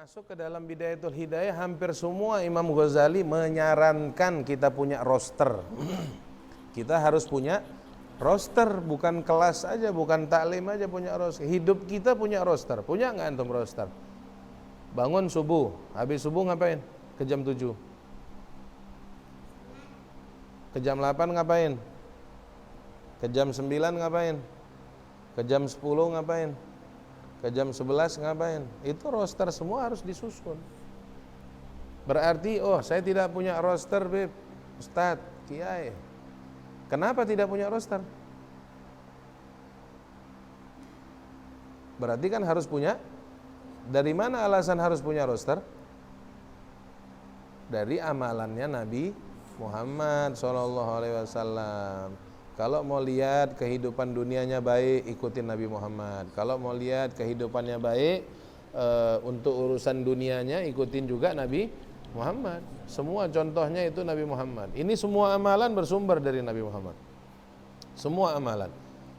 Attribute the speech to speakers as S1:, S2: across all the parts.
S1: Masuk ke dalam Bidayatul Hidayah, hampir semua Imam Ghazali menyarankan kita punya roster. Kita harus punya roster, bukan kelas aja, bukan taklim aja punya roster. Hidup kita punya roster. Punya nggak antum roster? Bangun subuh, habis subuh ngapain? Ke jam 7. Ke jam 8 ngapain? Ke jam 9 ngapain? Ke jam 10 ngapain? Ke jam 11 ngapain? Itu roster semua harus disusun. Berarti, oh saya tidak punya roster, Beb, Ustadz, Kiai. Kenapa tidak punya roster? Berarti kan harus punya. Dari mana alasan harus punya roster? Dari amalannya Nabi Muhammad SAW. Kalau mau lihat kehidupan dunianya baik, ikutin Nabi Muhammad. Kalau mau lihat kehidupannya baik, untuk urusan dunianya ikutin juga Nabi Muhammad. Semua contohnya itu Nabi Muhammad. Ini semua amalan bersumber dari Nabi Muhammad. Semua amalan.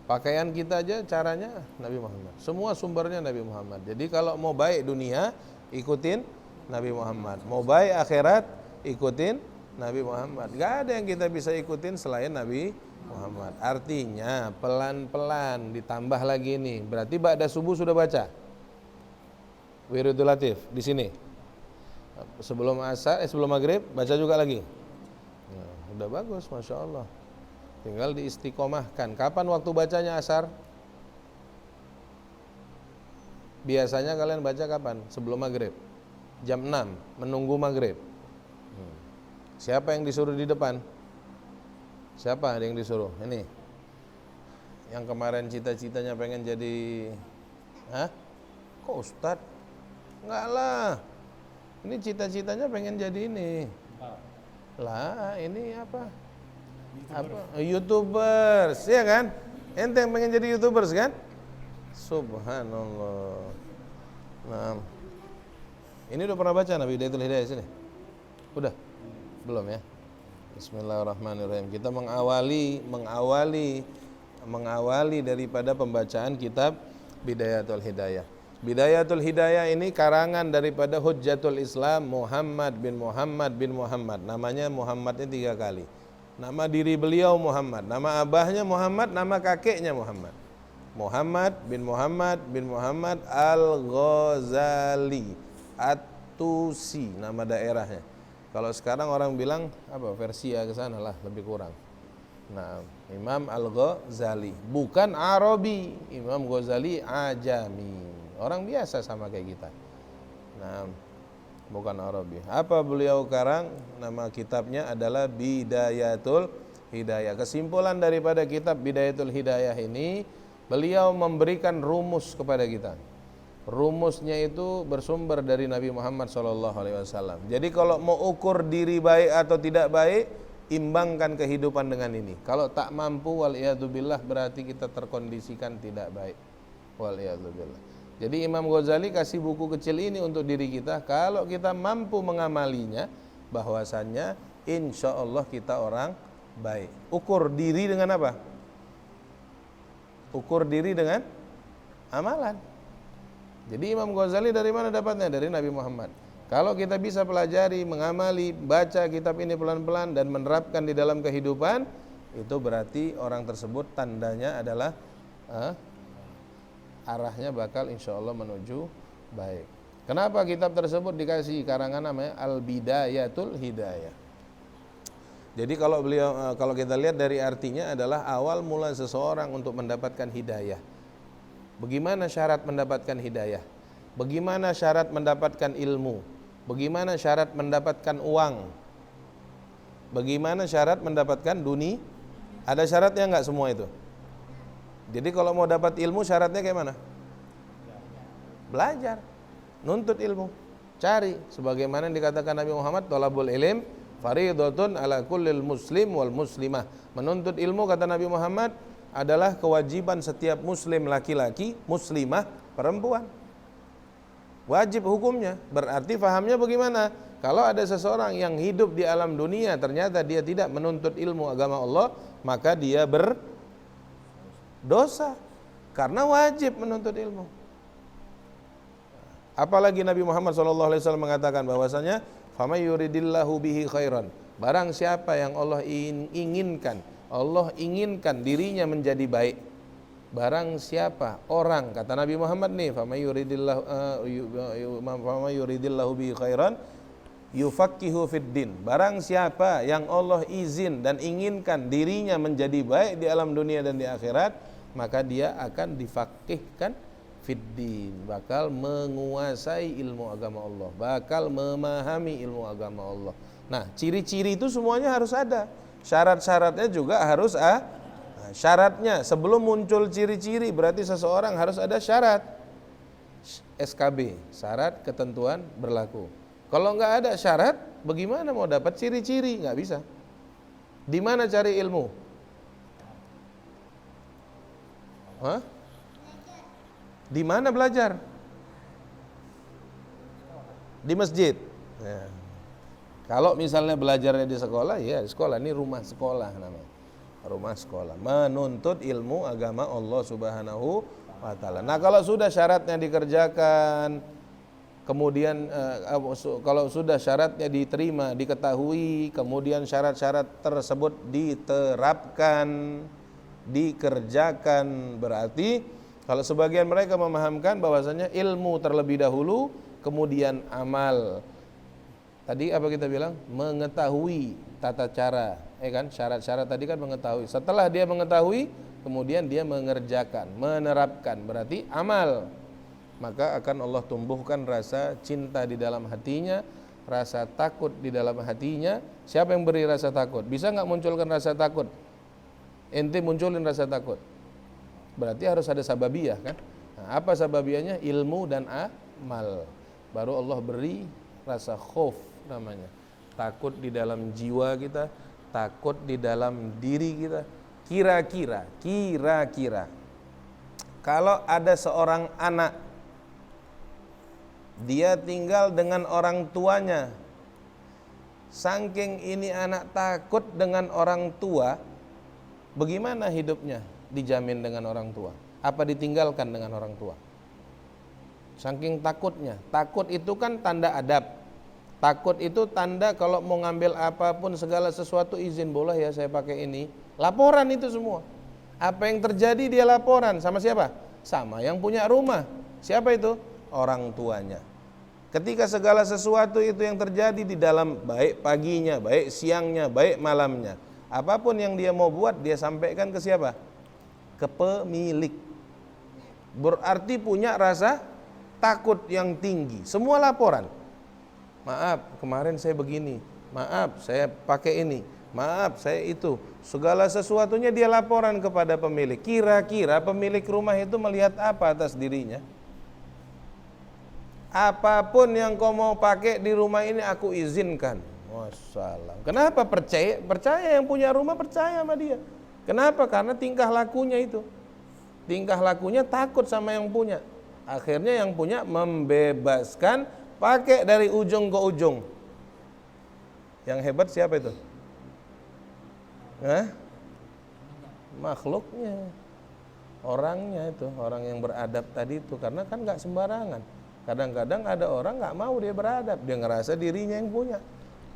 S1: Pakaian kita aja caranya Nabi Muhammad. Semua sumbernya Nabi Muhammad. Jadi kalau mau baik dunia, ikutin Nabi Muhammad. Mau baik akhirat, ikutin Nabi Muhammad. Gak ada yang kita bisa ikutin selain Nabi Muhammad. Artinya pelan-pelan ditambah lagi nih. Berarti ba'da subuh sudah baca Wiridul Latif di sini. Sebelum asar, sebelum maghrib baca juga lagi. Nah, udah bagus, masya Allah. Tinggal diistiqomahkan. Kapan waktu bacanya asar? Biasanya kalian baca kapan? Sebelum maghrib. Jam 6, menunggu maghrib. Siapa yang disuruh di depan? Siapa yang disuruh? Ini. Yang kemarin cita-citanya pengen jadi Kok Ustadz? Enggak lah. Ini cita-citanya pengen jadi ini. Lah, ini apa? YouTubers, ya kan? Ente yang pengen jadi YouTubers kan? Subhanallah. Nah. Ini udah pernah baca Nabi Bidayatul Hidayah sini? Udah? Belum ya? Bismillahirrahmanirrahim. Kita mengawali daripada pembacaan kitab Bidayatul Hidayah. Bidayatul Hidayah ini karangan daripada Hujjatul Islam Muhammad bin Muhammad bin Muhammad. Namanya Muhammadnya 3 kali. Nama diri beliau Muhammad, nama abahnya Muhammad, nama kakeknya Muhammad. Muhammad bin Muhammad bin Muhammad Al-Ghazali At-Tusi, nama daerahnya. Kalau sekarang orang bilang apa, Persia ke sana lah, lebih kurang. Nah, Imam Al-Ghazali, bukan Arabi. Imam Ghazali Ajami. Orang biasa sama kayak kita. Nah, bukan Arabi. Apa beliau karang? Nama kitabnya adalah Bidayatul Hidayah. Kesimpulan daripada kitab Bidayatul Hidayah ini, beliau memberikan rumus kepada kita. Rumusnya itu bersumber dari Nabi Muhammad SAW. Jadi kalau mau ukur diri baik atau tidak baik, imbangkan kehidupan dengan ini. Kalau tak mampu, waliyadzubillah, berarti kita terkondisikan tidak baik. Waliyadzubillah. Jadi Imam Ghazali kasih buku kecil ini untuk diri kita. Kalau kita mampu mengamalinya, bahwasannya insya Allah kita orang baik. Ukur diri dengan apa? Ukur diri dengan amalan. Jadi Imam Ghazali dari mana dapatnya? Dari Nabi Muhammad. Kalau kita bisa pelajari, mengamali, baca kitab ini pelan-pelan dan menerapkan di dalam kehidupan, itu berarti orang tersebut tandanya adalah arahnya bakal insya Allah menuju baik. Kenapa kitab tersebut dikasih karangan namanya Al-Bidayatul Hidayah? Jadi kalau kita lihat dari artinya adalah awal mula seseorang untuk mendapatkan hidayah. Bagaimana syarat mendapatkan hidayah? Bagaimana syarat mendapatkan ilmu? Bagaimana syarat mendapatkan uang? Bagaimana syarat mendapatkan dunia? Ada syaratnya enggak semua itu? Jadi kalau mau dapat ilmu syaratnya kayak mana? Belajar, nuntut ilmu, cari. Sebagaimana yang dikatakan Nabi Muhammad, thalabul ilm fariidatun ala kullil muslim wal muslimah. Menuntut ilmu, kata Nabi Muhammad, adalah kewajiban setiap muslim laki-laki, muslimah perempuan. Wajib hukumnya. Berarti fahamnya bagaimana? Kalau ada seseorang yang hidup di alam dunia ternyata dia tidak menuntut ilmu agama Allah, maka dia berdosa karena wajib menuntut ilmu. Apalagi Nabi Muhammad SAW mengatakan bahwasanya famay yuridillahu bihi khairan, barang siapa yang Allah inginkan, Allah inginkan dirinya menjadi baik. Barang siapa orang, kata Nabi Muhammad nih, famay yuridillahu bihi khairan yufaqihu fid din. Barang siapa yang Allah izin dan inginkan dirinya menjadi baik di alam dunia dan di akhirat, maka dia akan difaqihkan fid din, bakal menguasai ilmu agama Allah, bakal memahami ilmu agama Allah. Nah, ciri-ciri itu semuanya harus ada. Syarat-syaratnya juga harus syaratnya sebelum muncul ciri-ciri berarti seseorang harus ada syarat. SKB, syarat ketentuan berlaku. Kalau nggak ada syarat, bagaimana mau dapat ciri-ciri? Nggak bisa. Di mana cari ilmu? Hah? Di mana belajar? Di masjid. Ya. Kalau misalnya belajarnya di sekolah, ya sekolah, ini rumah sekolah namanya. Rumah sekolah, menuntut ilmu agama Allah Subhanahu wa Ta'ala. Nah, kalau sudah syaratnya dikerjakan, kemudian kalau sudah syaratnya diterima, diketahui, kemudian syarat-syarat tersebut diterapkan, dikerjakan, berarti kalau sebagian mereka memahamkan bahwasanya ilmu terlebih dahulu, kemudian amal. Tadi apa kita bilang? Mengetahui tata cara, kan? Syarat-syarat tadi kan mengetahui. Setelah dia mengetahui, kemudian dia mengerjakan, menerapkan, berarti amal. Maka akan Allah tumbuhkan rasa cinta di dalam hatinya, rasa takut di dalam hatinya. Siapa yang beri rasa takut? Bisa nggak munculkan rasa takut? Ente munculin rasa takut. Berarti harus ada sababiyah, kan? Nah, apa sababiyahnya? Ilmu dan amal. Baru Allah beri rasa khauf namanya. Takut di dalam jiwa kita, takut di dalam diri kita. Kira-kira kalau ada seorang anak, dia tinggal dengan orang tuanya, saking ini anak takut dengan orang tua, bagaimana hidupnya? Dijamin dengan orang tua? Apa ditinggalkan dengan orang tua? Saking takutnya. Takut itu kan tanda adab. Takut itu tanda kalau mau ngambil apapun segala sesuatu izin, boleh ya saya pakai ini. Laporan itu semua. Apa yang terjadi dia laporan sama siapa? Sama yang punya rumah. Siapa itu? Orang tuanya. Ketika segala sesuatu itu yang terjadi di dalam, baik paginya, baik siangnya, baik malamnya, apapun yang dia mau buat, dia sampaikan ke siapa? Ke pemilik. Berarti punya rasa takut yang tinggi. Semua laporan. Maaf, kemarin saya begini. Maaf, saya pakai ini. Maaf, saya itu. Segala sesuatunya dia laporan kepada pemilik. Kira-kira pemilik rumah itu melihat apa atas dirinya? Apapun yang kau mau pakai di rumah ini aku izinkan. Wassalam. Kenapa percaya? Percaya, yang punya rumah percaya sama dia. Kenapa? Karena tingkah lakunya itu. Tingkah lakunya takut sama yang punya. Akhirnya yang punya membebaskan, pakai dari ujung ke ujung. Yang hebat siapa itu? Makhluknya. Orangnya itu, orang yang beradab tadi itu. Karena kan gak sembarangan. Kadang-kadang ada orang gak mau dia beradab, dia ngerasa dirinya yang punya.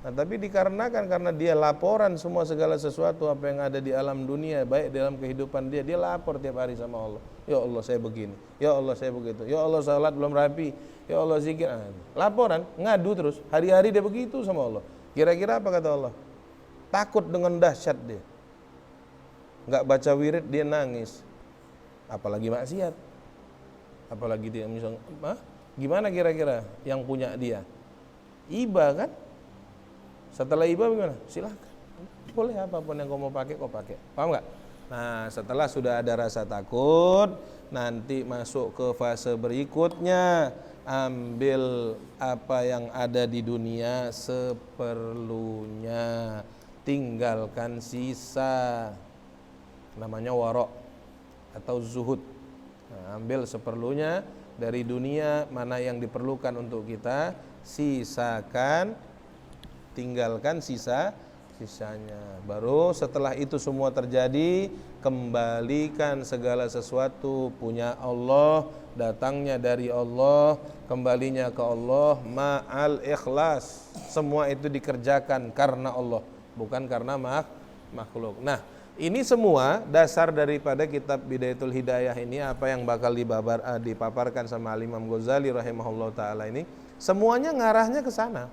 S1: Nah, tapi dikarenakan karena dia laporan semua segala sesuatu apa yang ada di alam dunia, baik dalam kehidupan dia lapor tiap hari sama Allah. Ya Allah saya begini, ya Allah saya begitu, ya Allah salat belum rapi, ya Allah zikir. Laporan, ngadu terus, hari-hari dia begitu sama Allah. Kira-kira apa kata Allah? Takut dengan dahsyat dia. Gak baca wirid dia nangis. Apalagi maksiat. Apalagi dia misalnya, gimana kira-kira yang punya dia? Iba kan? Setelah iba bagaimana? Silahkan. Boleh apapun yang kau mau pakai, kau pakai. Paham gak? Nah, setelah sudah ada rasa takut, nanti masuk ke fase berikutnya. Ambil apa yang ada di dunia seperlunya. Tinggalkan sisa. Namanya warok atau zuhud. Nah, ambil seperlunya dari dunia, mana yang diperlukan untuk kita, sisakan, tinggalkan sisanya. Baru setelah itu semua terjadi, kembalikan segala sesuatu punya Allah, datangnya dari Allah, kembalinya ke Allah, ma'al ikhlas. Semua itu dikerjakan karena Allah, bukan karena makhluk. Nah, ini semua dasar daripada kitab Bidayatul Hidayah ini, apa yang bakal dipaparkan sama Imam Ghazali rahimahullah ta'ala ini, semuanya ngarahnya ke sana.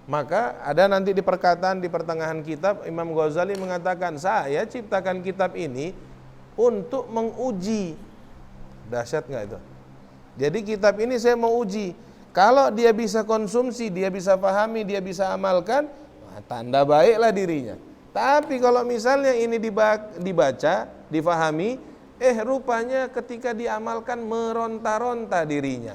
S1: Maka ada nanti di perkataan di pertengahan kitab, Imam Ghazali mengatakan, saya ciptakan kitab ini untuk menguji. Dahsyat nggak itu? Jadi kitab ini saya mau uji. Kalau dia bisa konsumsi, dia bisa pahami, dia bisa amalkan, tanda baiklah dirinya. Tapi kalau misalnya ini dibaca, difahami, rupanya ketika diamalkan meronta-ronta dirinya.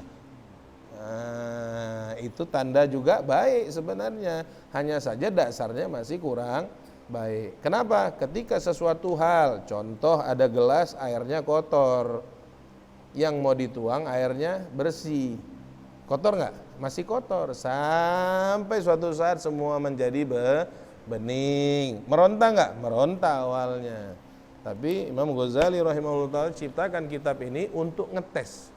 S1: Nah, itu tanda juga baik sebenarnya. Hanya saja dasarnya masih kurang baik. Kenapa? Ketika sesuatu hal, contoh ada gelas airnya kotor, yang mau dituang airnya bersih, kotor nggak? Masih kotor. Sampai suatu saat semua menjadi bening. Meronta nggak? Meronta awalnya. Tapi Imam Ghazali rahimahullah ciptakan kitab ini untuk ngetes.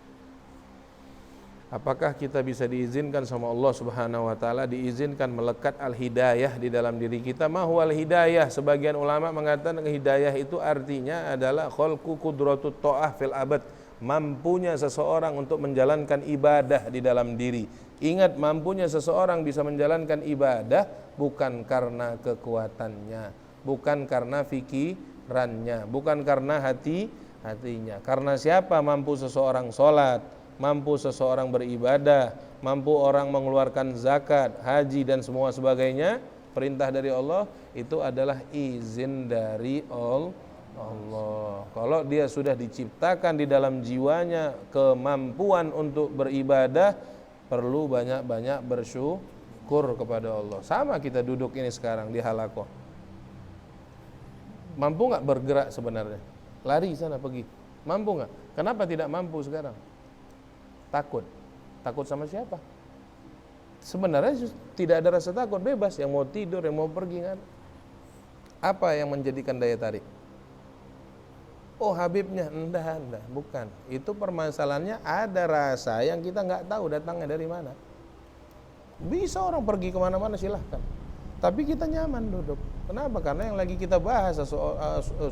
S1: Apakah kita bisa diizinkan sama Allah Subhanahu wa taala, diizinkan melekat al-hidayah di dalam diri kita? Mahwal hidayah, sebagian ulama mengatakan hidayah itu artinya adalah khalqu qudratut ta'ah fil abad, mampunya seseorang untuk menjalankan ibadah di dalam diri. Ingat, mampunya seseorang bisa menjalankan ibadah bukan karena kekuatannya, bukan karena fikirannya, bukan karena hatinya. Karena siapa mampu seseorang sholat, mampu seseorang beribadah, mampu orang mengeluarkan zakat, haji dan semua sebagainya, perintah dari Allah, itu adalah izin dari Allah. Kalau dia sudah diciptakan di dalam jiwanya kemampuan untuk beribadah, perlu banyak-banyak bersyukur kepada Allah. Sama kita duduk ini sekarang di halaqah. Mampu nggak bergerak sebenarnya? Lari sana pergi. Mampu nggak? Kenapa tidak mampu sekarang? Takut. Takut sama siapa? Sebenarnya tidak ada rasa takut, bebas. Yang mau tidur, yang mau pergi kan. Apa yang menjadikan daya tarik? Oh, Habibnya, enggak, bukan. Itu permasalahannya ada rasa yang kita nggak tahu datangnya dari mana. Bisa orang pergi kemana-mana silahkan. Tapi kita nyaman duduk. Kenapa? Karena yang lagi kita bahas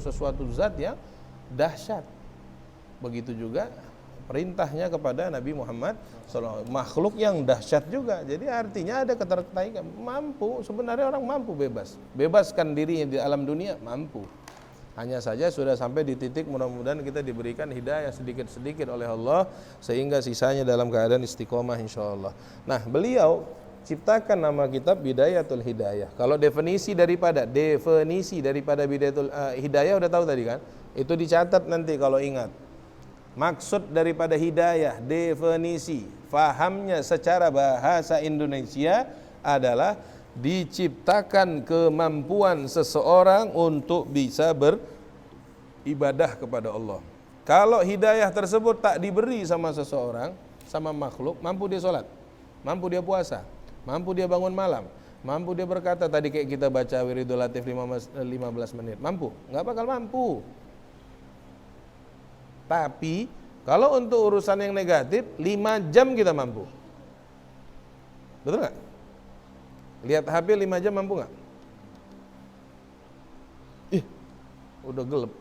S1: sesuatu zat yang dahsyat. Begitu juga perintahnya kepada Nabi Muhammad SAW, makhluk yang dahsyat juga. Jadi artinya ada ketertarikan, mampu, sebenarnya orang mampu bebaskan dirinya di alam dunia, mampu. Hanya saja sudah sampai di titik mudah-mudahan kita diberikan hidayah sedikit-sedikit oleh Allah, sehingga sisanya dalam keadaan istiqomah insyaallah. Nah, beliau ciptakan nama kitab Bidayatul Hidayah. Kalau definisi daripada Bidayatul Hidayah udah tahu tadi kan? Itu dicatat nanti kalau ingat. Maksud daripada hidayah, definisi, fahamnya secara bahasa Indonesia adalah diciptakan kemampuan seseorang untuk bisa beribadah kepada Allah. Kalau hidayah tersebut tak diberi sama seseorang, sama makhluk, mampu dia sholat, mampu dia puasa, mampu dia bangun malam, mampu dia berkata tadi kayak kita baca Wiridul Latif 15 menit, mampu? Nggak bakal mampu. Tapi kalau untuk urusan yang negatif 5 jam kita mampu. Betul nggak? Lihat HP 5 jam mampu nggak? Udah gelap,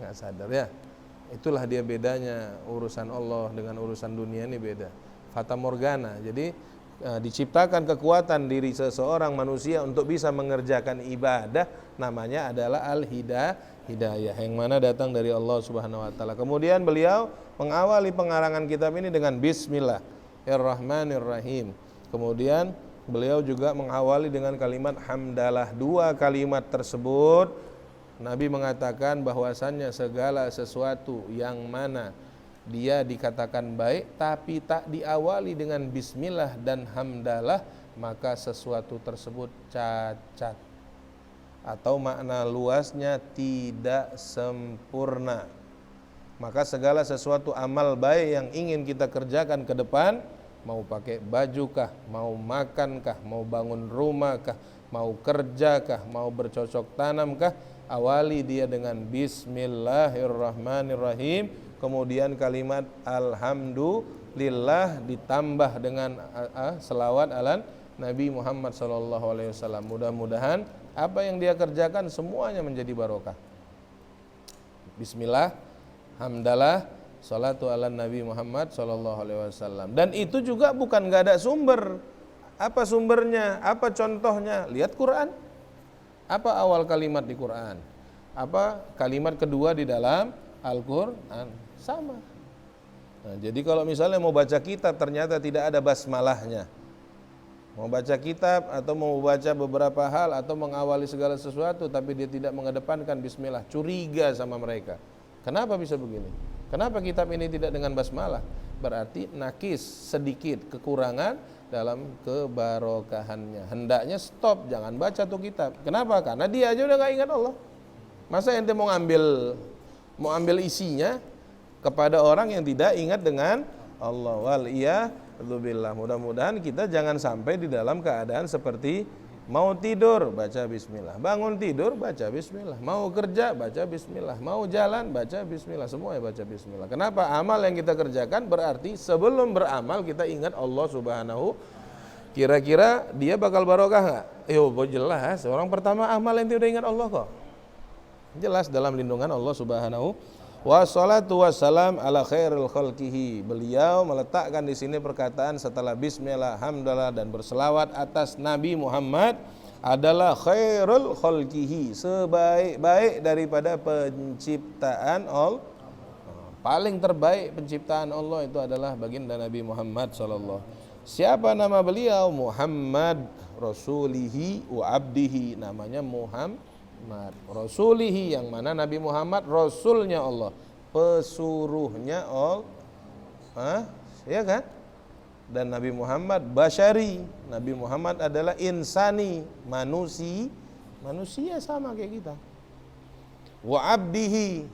S1: nggak sadar ya. Itulah dia bedanya urusan Allah dengan urusan dunia ini beda. Fata morgana. Jadi diciptakan kekuatan diri seseorang manusia untuk bisa mengerjakan ibadah, namanya adalah al-hidayah yang mana datang dari Allah Subhanahu wa taala. Kemudian beliau mengawali pengarangan kitab ini dengan Bismillahirrahmanirrahim. Kemudian beliau juga mengawali dengan kalimat hamdalah. Dua kalimat tersebut Nabi mengatakan bahwasannya segala sesuatu yang mana dia dikatakan baik tapi tak diawali dengan bismillah dan hamdalah, maka sesuatu tersebut cacat, atau makna luasnya tidak sempurna. Maka segala sesuatu amal baik yang ingin kita kerjakan ke depan, mau pakai baju kah, mau makan kah, mau bangun rumah kah, mau kerjakah, mau bercocok tanamkah, awali dia dengan Bismillahirrahmanirrahim, kemudian kalimat Alhamdulillah ditambah dengan selawat ala Nabi Muhammad SAW. Mudah-mudahan apa yang dia kerjakan semuanya menjadi barokah. Bismillah, hamdalah, salatu ala Nabi Muhammad SAW. Dan itu juga bukan gak ada sumber. Apa sumbernya? Apa contohnya? Lihat Quran. Apa awal kalimat di Quran? Apa kalimat kedua di dalam Al-Quran? Sama. Nah, jadi kalau misalnya mau baca kitab ternyata tidak ada basmalahnya, mau baca kitab atau mau baca beberapa hal atau mengawali segala sesuatu tapi dia tidak mengedepankan bismillah, curiga sama mereka. Kenapa bisa begini? Kenapa kitab ini tidak dengan basmalah? Berarti nakis, sedikit kekurangan dalam kebarokahannya. Hendaknya stop, jangan baca tuh kitab. Kenapa? Karena dia aja udah gak ingat Allah. Masa ente mau ambil isinya kepada orang yang tidak ingat dengan Allah. Waliyahzubillah. Mudah-mudahan kita jangan sampai di dalam keadaan seperti mau tidur baca bismillah, bangun tidur baca bismillah, mau kerja baca bismillah, mau jalan baca bismillah, semuanya baca bismillah. Kenapa? Amal yang kita kerjakan berarti sebelum beramal kita ingat Allah Subhanahu. Kira-kira dia bakal barokah nggak? Jelas. Orang pertama amal yang dia udah ingat Allah kok. Jelas dalam lindungan Allah Subhanahu. Wassalatu wassalam ala khairil khalqihi. Beliau meletakkan di sini perkataan setelah bismillah, hamdalah dan berselawat atas Nabi Muhammad adalah khairul khalqihi, sebaik-baik daripada penciptaan Allah. Paling terbaik penciptaan Allah itu adalah baginda Nabi Muhammad sallallahu. Siapa nama beliau? Muhammad rasulihi wa abdihi. Namanya Muhammad rasulihi, yang mana Nabi Muhammad rasulnya Allah, pesuruhnya Allah, ya kan? Dan Nabi Muhammad basyari, Nabi Muhammad adalah insani, manusia sama kayak kita. Wa abdihi,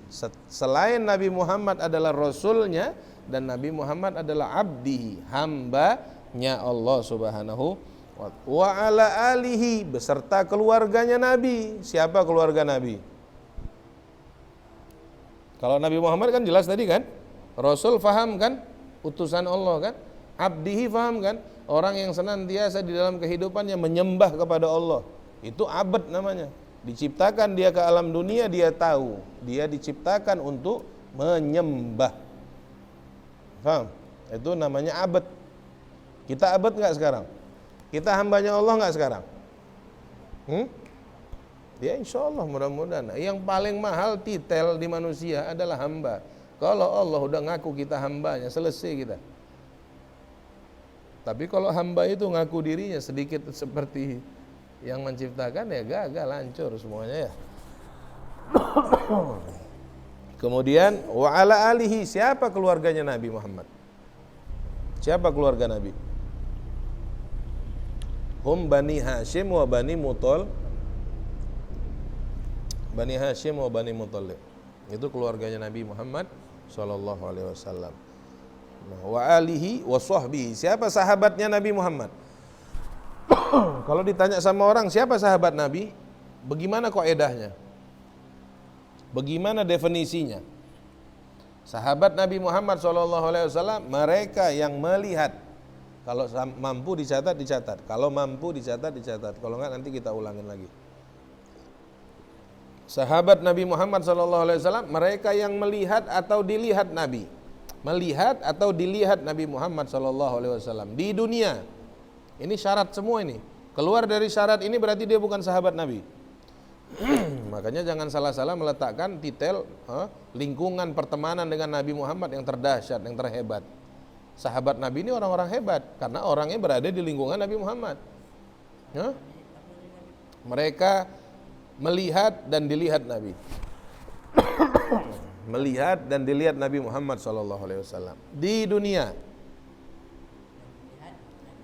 S1: selain Nabi Muhammad adalah rasulnya dan Nabi Muhammad adalah abdihi, hambanya Allah Subhanahu wa ala alihi, beserta keluarganya Nabi. Siapa keluarga Nabi? Kalau Nabi Muhammad kan jelas tadi kan, Rasul faham kan, utusan Allah kan. Abdihi faham kan, orang yang senantiasa di dalam kehidupannya menyembah kepada Allah. Itu abd namanya. Diciptakan dia ke alam dunia, dia tahu dia diciptakan untuk menyembah. Faham? Itu namanya abd. Kita abd enggak sekarang? Kita hambanya Allah nggak sekarang? Ya insya Allah mudah-mudahan. Yang paling mahal titel di manusia adalah hamba. Kalau Allah udah ngaku kita hambanya, selesai kita. Tapi kalau hamba itu ngaku dirinya sedikit seperti yang menciptakan, ya gagal, hancur semuanya ya. Kemudian wa ala alihi, siapa keluarganya Nabi Muhammad? Siapa keluarga Nabi? Hum Bani Hashim wa Bani Muttalib. Bani Hashim wa Bani Muttalib. Itu keluarganya Nabi Muhammad sallallahu alaihi wasallam. Wa alihi wa sahbihi. Siapa sahabatnya Nabi Muhammad? Kalau ditanya sama orang siapa sahabat Nabi, bagaimana kaidahnya? Bagaimana definisinya? Sahabat Nabi Muhammad sallallahu alaihi wasallam mereka yang melihat. Kalau mampu dicatat. Kalau mampu dicatat. Kalau enggak nanti kita ulangin lagi. Sahabat Nabi Muhammad SAW mereka yang melihat atau dilihat Nabi. Melihat atau dilihat Nabi Muhammad SAW di dunia. Ini syarat semua ini. Keluar dari syarat ini berarti dia bukan sahabat Nabi. Makanya jangan salah-salah meletakkan titel lingkungan pertemanan dengan Nabi Muhammad yang terdahsyat, yang terhebat. Sahabat Nabi ini orang-orang hebat karena orangnya berada di lingkungan Nabi Muhammad. Mereka melihat dan dilihat Nabi. Melihat dan dilihat Nabi Muhammad SAW di dunia.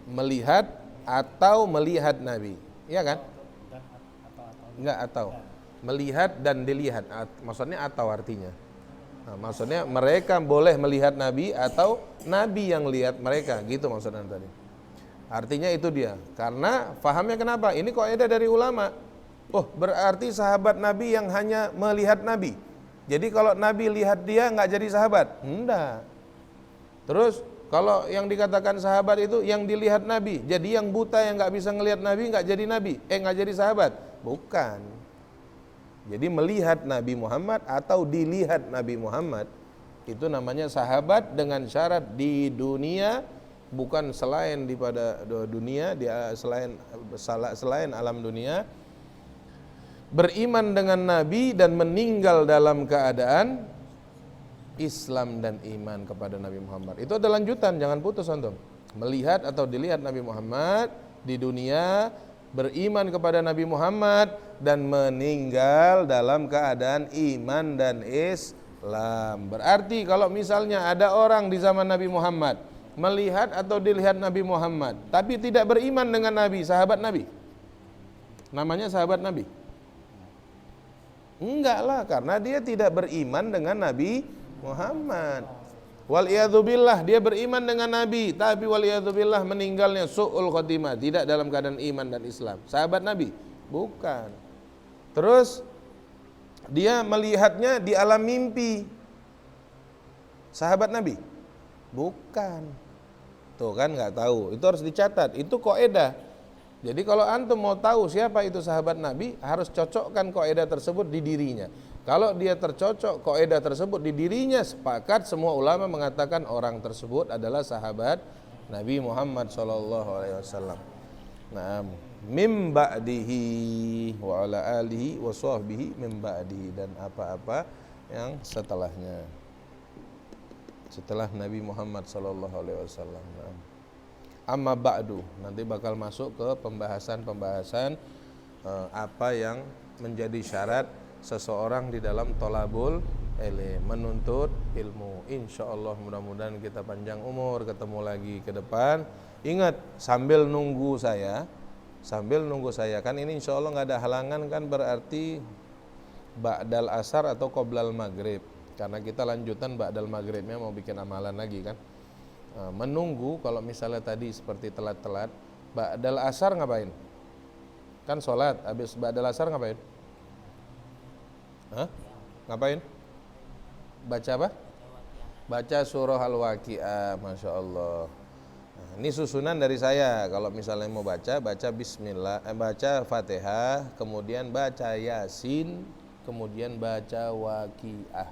S1: Melihat atau melihat Nabi, iya kan? Enggak atau. Melihat dan dilihat, maksudnya atau artinya. Maksudnya mereka boleh melihat Nabi atau Nabi yang lihat mereka, gitu maksudnya tadi. Artinya itu dia. Karena fahamnya kenapa? Ini kaidah dari ulama. Oh, berarti sahabat Nabi yang hanya melihat Nabi. Jadi kalau Nabi lihat dia nggak jadi sahabat? Enggak. Terus kalau yang dikatakan sahabat itu yang dilihat Nabi. Jadi yang buta yang nggak bisa ngelihat Nabi nggak jadi Nabi. Nggak jadi sahabat? Bukan. Jadi melihat Nabi Muhammad atau dilihat Nabi Muhammad itu namanya sahabat dengan syarat di dunia, bukan selain daripada dunia, dia selain alam dunia, beriman dengan Nabi dan meninggal dalam keadaan Islam dan iman kepada Nabi Muhammad. Itu ada lanjutan, jangan putus antum. Melihat atau dilihat Nabi Muhammad di dunia, beriman kepada Nabi Muhammad dan meninggal dalam keadaan iman dan Islam. Berarti kalau misalnya ada orang di zaman Nabi Muhammad melihat atau dilihat Nabi Muhammad tapi tidak beriman dengan Nabi, sahabat Nabi, namanya sahabat Nabi? Enggak lah, karena dia tidak beriman dengan Nabi Muhammad. Waliyadzubillah, dia beriman dengan Nabi, tapi waliyadzubillah meninggalnya su'ul khotimah, tidak dalam keadaan iman dan Islam. Sahabat Nabi? Bukan. Terus dia melihatnya di alam mimpi. Sahabat Nabi? Bukan. Tuh kan nggak tahu. Itu harus dicatat. Itu kaidah. Jadi kalau antum mau tahu siapa itu sahabat Nabi, harus cocokkan kaidah tersebut di dirinya. Kalau dia tercocok kaidah tersebut di dirinya, sepakat semua ulama mengatakan orang tersebut adalah sahabat Nabi Muhammad SAW. Nah, mim ba'dihi wa ala alihi wa sahbihi mim ba'dihi, dan apa-apa yang setelahnya, setelah Nabi Muhammad SAW. Nah, amma ba'du, nanti bakal masuk ke pembahasan-pembahasan apa yang menjadi syarat seseorang di dalam thalabul ilm, menuntut ilmu. Insyaallah mudah-mudahan kita panjang umur, ketemu lagi ke depan. Ingat, sambil nunggu saya kan ini insyaallah nggak ada halangan kan, berarti ba'dal asar atau qoblal maghrib, karena kita lanjutan ba'dal maghribnya mau bikin amalan lagi kan. Menunggu, kalau misalnya tadi seperti telat-telat, ba'dal asar ngapain? Kan sholat, habis ba'dal asar ngapain? Ngapain? Baca apa? Baca surah Al-Waqiah, Masya Allah. Nah, ini susunan dari saya. Kalau misalnya mau baca bismillah, baca Fatihah, kemudian baca Yasin, kemudian baca Waqiah.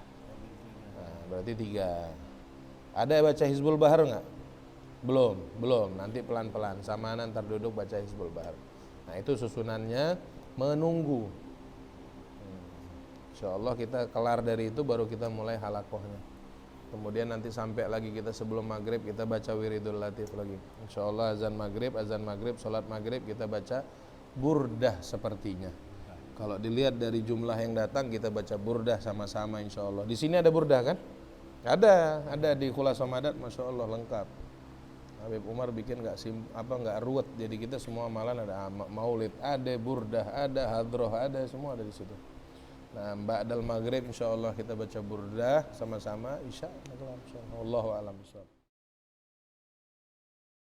S1: Nah, berarti 3. Ada baca Hizbul Bahar nggak? Belum. Nanti pelan-pelan. Sama ntar duduk baca Hizbul Bahar. Nah, itu susunannya menunggu. Insyaallah kita kelar dari itu baru kita mulai halakohnya. Kemudian nanti sampai lagi kita sebelum maghrib kita baca wiridul latif lagi. Insyaallah azan maghrib, sholat maghrib kita baca burdah sepertinya. Kalau dilihat dari jumlah yang datang kita baca burdah sama-sama insyaallah. Di sini ada burdah kan? Ada di Khulasatul Madat, Masya Allah lengkap. Habib Umar bikin nggak ruwet. Jadi kita semua malam ada maulid, ada burdah, ada hadroh, ada semua ada di situ. Nah, ba'dal maghrib insyaallah kita baca burdah sama-sama, isya. Allahu a'lam bishawab.